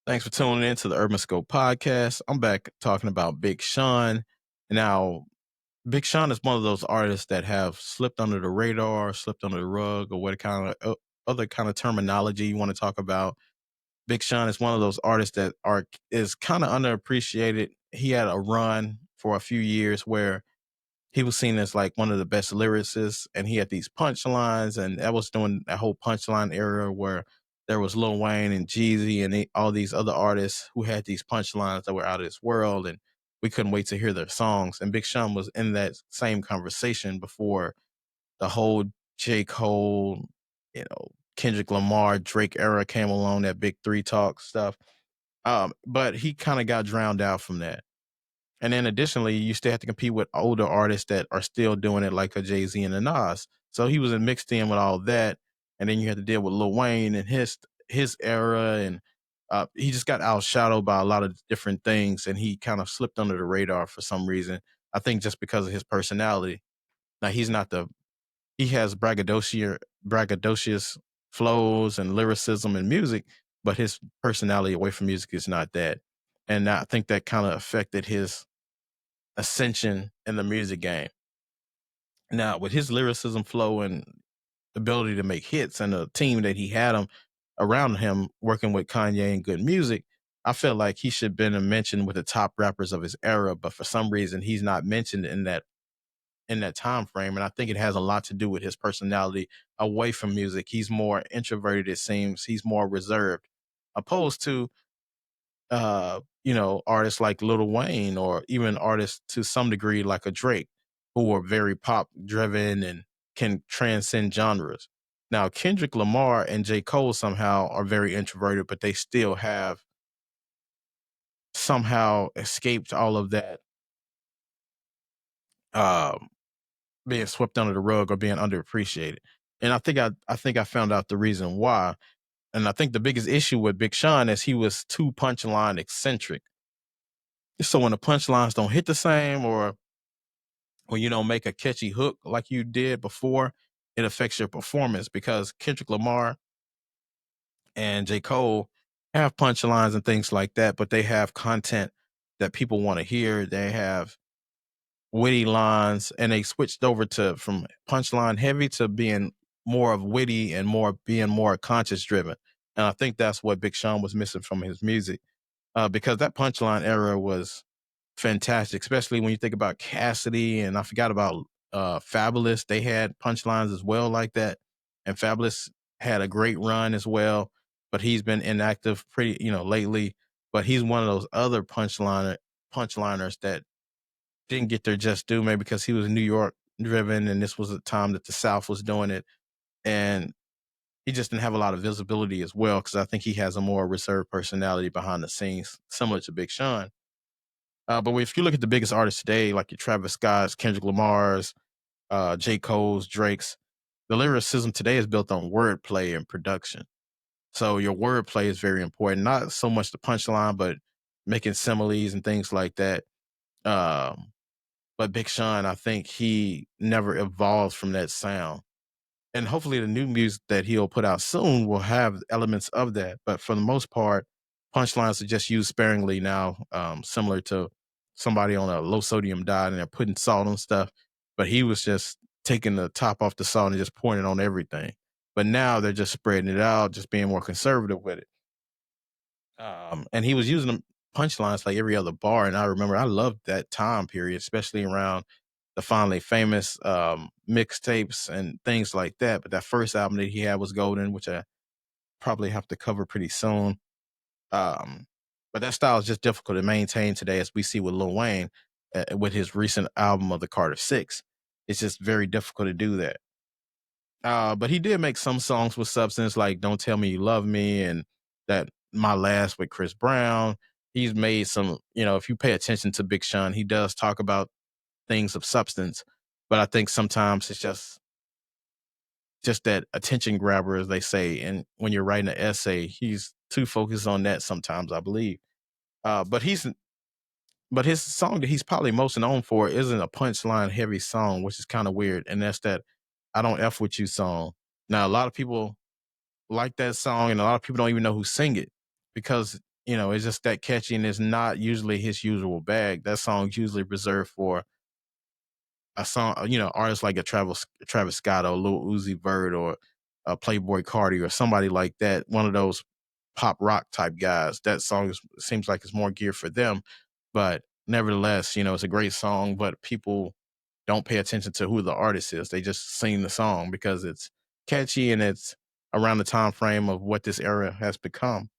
Thanks for tuning in to the Urban Scope podcast. I'm back talking about Big Sean. Now, Big Sean is one of those artists that have slipped under the radar, slipped under the rug, or what kind of other kind of terminology you want to talk about. Big Sean is one of those artists that are is kind of underappreciated. He had a run for a few years where he was seen as like one of the best lyricists, and he had these punchlines, and that was during that whole punchline era where there was Lil Wayne and Jeezy and all these other artists who had these punchlines that were out of this world, and we couldn't wait to hear their songs. And Big Sean was in that same conversation before the whole J. Cole, Kendrick Lamar, Drake era came along, that Big Three talk stuff. But he kind of got drowned out from that. And then additionally, you still have to compete with older artists that are still doing it, like a Jay-Z and a Nas. So he was mixed in with all that. And then you had to deal with Lil Wayne and his era, and he just got outshadowed by a lot of different things, and he kind of slipped under the radar for some reason. I think just because of his personality. Now he's not the he has braggadocious flows and lyricism and music, but his personality away from music is not that. And I think that kind of affected his ascension in the music game. Now, with his lyricism flow and ability to make hits and the team that he had around him working with Kanye and good music, I felt like he should have been mentioned with the top rappers of his era, but for some reason he's not mentioned in that time frame. And I think it has a lot to do with his personality away from music. He's more introverted, it seems. He's more reserved, opposed to artists like Lil Wayne, or even artists to some degree like a Drake, who are very pop driven and can transcend genres. Now, Kendrick Lamar and J. Cole somehow are very introverted, but they still have somehow escaped all of that um, being swept under the rug or being underappreciated. And I think I found out the reason why. And I think the biggest issue with Big Sean is he was too punchline eccentric. So when the punchlines don't hit the same, or when you don't make a catchy hook like you did before, it affects your performance, because Kendrick Lamar and J. Cole have punchlines and things like that, but they have content that people want to hear. They have witty lines, and they switched over to from punchline heavy to being more of witty and more conscious driven. And I think that's what Big Sean was missing from his music, because that punchline era was fantastic, especially when you think about Cassidy, and I forgot about Fabulous. They had punchlines as well like that. And Fabulous had a great run as well, but he's been inactive pretty, lately. But he's one of those other punchliners that didn't get their just due, maybe because he was New York driven and this was a time that the South was doing it. And he just didn't have a lot of visibility as well, because I think he has a more reserved personality behind the scenes, similar to Big Sean. But if you look at the biggest artists today, like your Travis Scott's, Kendrick Lamar's, J. Cole's, Drake's, the lyricism today is built on wordplay and production. So your wordplay is very important, not so much the punchline, but making similes and things like that. Um, but Big Sean, I think he never evolved from that sound. And hopefully the new music that he'll put out soon will have elements of that. But for the most part, punchlines are just used sparingly now, similar to somebody on a low sodium diet and they're putting salt on stuff. But he was just taking the top off the salt and just pouring it on everything. But now they're just spreading it out, just being more conservative with it. And he was using them punchlines like every other bar. And I remember I loved that time period, especially around the Finally Famous mixtapes and things like that. But that first album that he had was Golden, which I probably have to cover pretty soon. Um, but that style is just difficult to maintain today, as we see with Lil Wayne with his recent album of the Carter Six. It's just very difficult to do that. But he did make some songs with substance, like "Don't Tell Me You Love Me" and that "My Last" with Chris Brown. He's made some, if you pay attention to Big Sean, he does talk about things of substance. But I think sometimes it's just that attention grabber, as they say. And when you're writing an essay, he's too focused on that sometimes, I believe. But his song that he's probably most known for isn't a punchline heavy song, which is kind of weird. And that's that "I Don't F With You" song. Now, a lot of people like that song, and a lot of people don't even know who sing it, because It's just that catchy and it's not usually his usual bag. That song's usually reserved for a song, artists like a Travis Scott or Lil Uzi Vert or a Playboy Cardi or somebody like that, one of those pop rock type guys. That song seems like it's more geared for them. But nevertheless, it's a great song, but people don't pay attention to who the artist is. They just sing the song because it's catchy and it's around the time frame of what this era has become.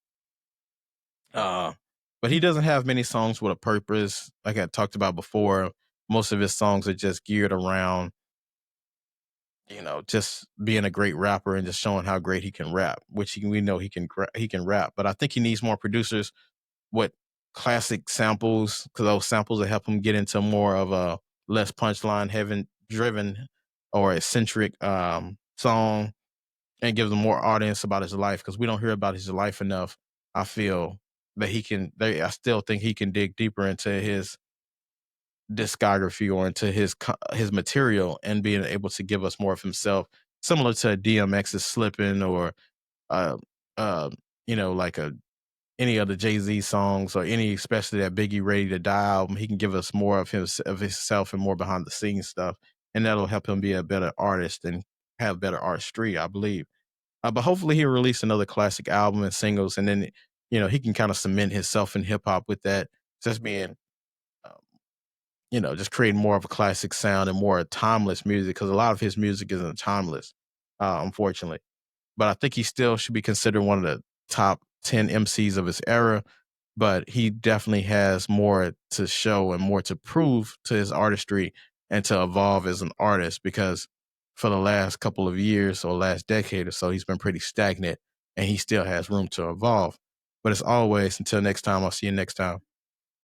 Uh, but he doesn't have many songs with a purpose. Like I talked about before, most of his songs are just geared around, just being a great rapper and just showing how great he can rap, which we know he can rap. But I think he needs more producers with classic samples because those samples will help him get into more of a less punchline heaven driven or eccentric song and give them more audience about his life because we don't hear about his life enough. I feel that I still think he can dig deeper into his discography or into his material and being able to give us more of himself, similar to DMX's Slippin' or uh uh like a any other Jay-Z songs or any, especially that Biggie Ready to Die album. He can give us more of himself and more behind the scenes stuff, and that'll help him be a better artist and have better artistry, I believe. But hopefully he'll release another classic album and singles, and then he can kind of cement himself in hip hop with that, just being um, just creating more of a classic sound and more timeless music because a lot of his music isn't timeless, unfortunately. But I think he still should be considered one of the top 10 MCs of his era. But he definitely has more to show and more to prove to his artistry and to evolve as an artist because for the last couple of years or last decade or so, he's been pretty stagnant and he still has room to evolve. But as always, until next time, I'll see you next time.